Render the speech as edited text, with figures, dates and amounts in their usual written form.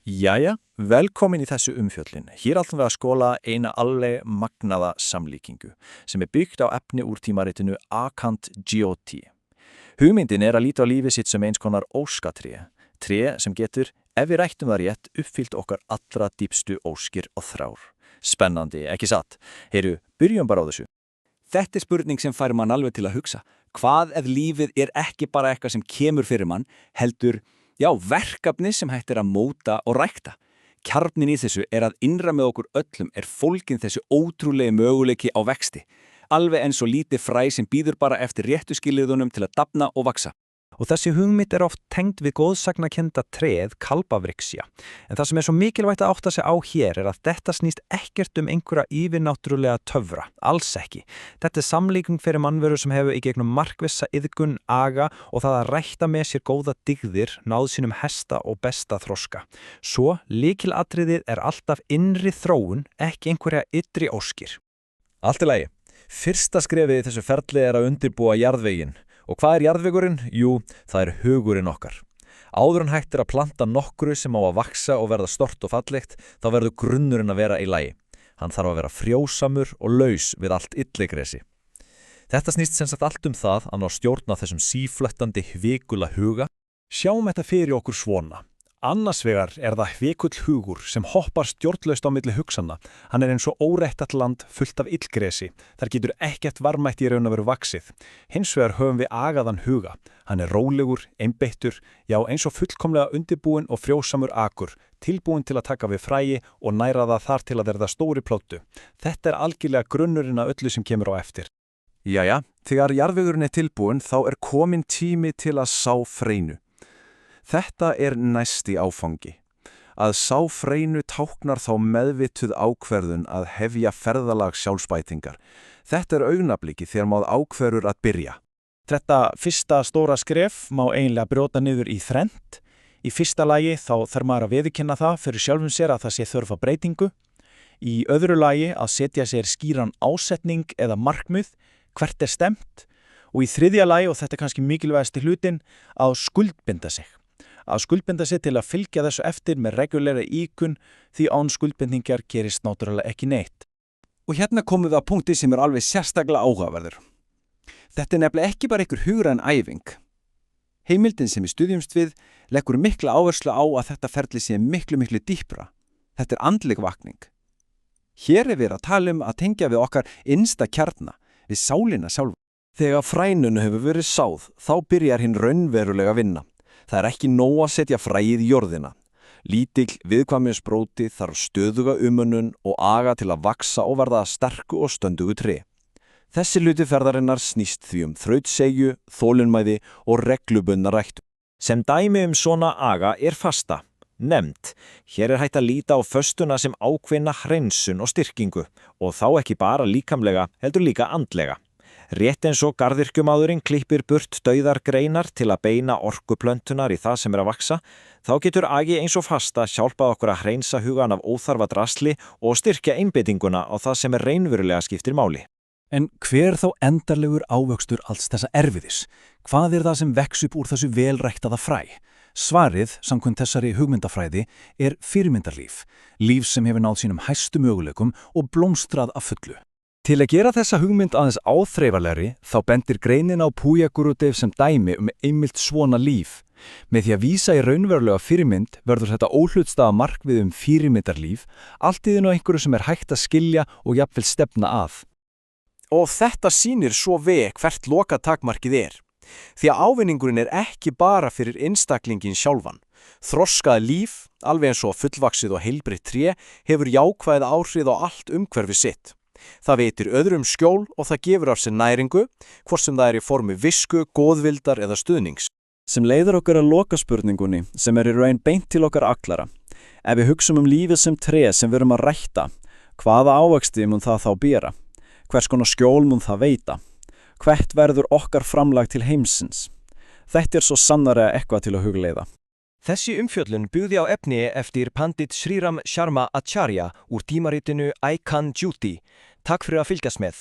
Jæja, velkomin í þessu umfjöllin. Hér ætlum við að skóla eina alveg magnaða samlíkingu sem byggt á efni úr tímaritinu Akant GOT. Hugmyndin að líta á lífið sitt sem eins konar óskatré, tré sem getur, ef við rættum það rétt, uppfyllt okkar allra dýpstu óskir og þrár. Spennandi, ekki satt? Heyru, byrjum bara á þessu. Þetta spurning sem fær mann alveg til að hugsa. Hvað ef lífið ekki bara eitthvað sem kemur fyrir mann, heldur verkefni sem hægt að móta og rækta. Kjarninn í þessu að innra með okkur öllum fólginn þessu ótrúlegi möguleiki á vexti. Alveg eins og lítið fræ sem býður bara eftir réttu skilyrðunum til að dafna og vaksa. Og þessi hugmynd oft tengd við góðsagnakennda tréð kalpavryxia. En það sem svo mikilvægt að átta sig á hér að þetta snýst ekkert einhverja yfirnáttúrulega töfra. Alls ekki. Þetta samlíking fyrir mannveru sem hefur í gegnum markvissa iðgun, aga og það að rækta með sér góða dygðir, náð sínum hesta og besta þroska. Svo lykilatriðið alltaf innri þróun, ekki einhverja ytri óskir. Allt í lagi. Fyrsta skrefið í þessu ferli að undirbúa jarðveginn. Og hvað jarðvegurinn? Jú, það hugurinn okkar. Áður en hægt að planta nokkru sem á að vaksa og verða stort og fallegt, þá verður grunnurinn að vera í lagi. Hann þarf að vera frjósamur og laus við allt illigresi. Þetta snýst sem sagt allt það að ná stjórna þessum síflöttandi hvikula huga. Sjáum þetta fyrir okkur svona. Annars vegar það hvikull hugur sem hoppar stjórnlaust á milli hugsana. Hann eins og órættat land fullt af illgresi. Þar getur ekkert varmætt í raun að vera vaxið. Hins vegar höfum við agaðan huga. Hann rólegur, einbeittur, já eins og fullkomlega undirbúinn og frjósamur akur, tilbúinn til að taka við fræi og næra það þar til að verða stóri plótu. Þetta algjörlega grunnurinn að öllu sem kemur á eftir. Jæja, þegar jarðvegurinn tilbúinn þá komin tími til að sá freinu. Þetta næsti áfangi. Að sá freinu táknar þá meðvituð ákverðun að hefja ferðalag sjálfsbætingar. Þetta augnablikið þegar maður ákverður að byrja. Þetta fyrsta stóra skref má eiginlega brjóta niður í þrennt. Í fyrsta lagi þá þarf maður að viðurkenna það fyrir sjálfum sér að það sé þörf á breytingu. Í öðru lagi að setja sér skýran ásetning eða markmið, hvert stefnt. Og í þriðja lagi, og þetta kannski mikilvægasti hlutin, að skuldbinda sig. Að skuldbinda sig til að fylgja þessu eftir með regulæra íkun því án skuldbindingar gerist náttúrulega ekki neitt. Og hérna komum við að punkti sem alveg sérstaklega áhugaverður. Þetta nefnilega ekki bara einhver hugræn æfing. Heimildin sem við stuðjumst við leggur mikla áherslu á að þetta ferli sé miklu dýpra. Þetta andleg vakning. Hér við að tala að tengja við okkar innsta kjarna, við sálina sjálfa. Þegar frænunu hefur verið sáð, þá byrjar hinn raunverulega að vinna. Það ekki nóg að setja fræið í jörðina. Lítill viðkvæmur spróti þarf stöðuga umönnun og aga til að vaksa og verða sterku og stöndugu tré. Þessi hluti ferðarinnar snýst því þrautseigju, þolinmæði og reglubundna ræktun. Sem dæmi svona aga fasta, nefnd. Hér hægt að líta á föstuna sem ákveðna hreinsun og styrkingu og þá ekki bara líkamlega, heldur líka andlega. Rétt eins og garðyrkjumaðurinn klippir burt dauðar greinar til að beina orkuplöntunar í það sem að vaksa, þá getur agi eins og fasta hjálpað okkur að hreinsa hugan af óþarfa drasli og styrkja einbeitinguna á það sem raunverulega skiptir máli. En hver þá endarlegur ávöxtur alls þessa erfiðis? Hvað það sem vex upp úr þessu velræktaða fræ? Svarið, samkvæmt þessari hugmyndafræði, fyrirmyndarlíf. Líf sem hefur náð sínum hæstu möguleikum og blómstrað af fullu. Til að gera þessa hugmynd aðeins áþreifanlegri þá bendir greinin á Púja Gurudev sem dæmi einmitt svona líf. Með því að vísa í raunverulega fyrirmynd verður þetta óhlutstaða markmið fyrirmyndarlíf, allt í þínu einhverju sem hægt að skilja og jafnvel stefna að. Og þetta sýnir svo hvert lokatakmarkið Því að ávinningurinn ekki bara fyrir einstaklingin sjálfan. Þroskað líf, alveg eins og fullvaxið og heilbrigt tré, hefur jákvæð áhrif á allt umhverfi sitt. Það veitir öðrum skjól og það gefur af sér næringu, hvort sem það í formi visku, góðvildar eða stuðnings. Sem leiðir okkur að lokaspurningunni sem í raun beint til okkar allara. Ef við hugsum lífið sem tré sem við erum að rækta, hvaða ávexti mun það þá bera? Hvers konar skjól mun það veita? Hvert verður okkar framlag til heimsins? Þetta svo sannarlega eitthvað til að hugleiða. Þessi umfjöllun byggði á efni eftir Pandit Sriram Sharma Acharya úr tímaritinu Akant GOT. Takk fyrir að fylgjast með.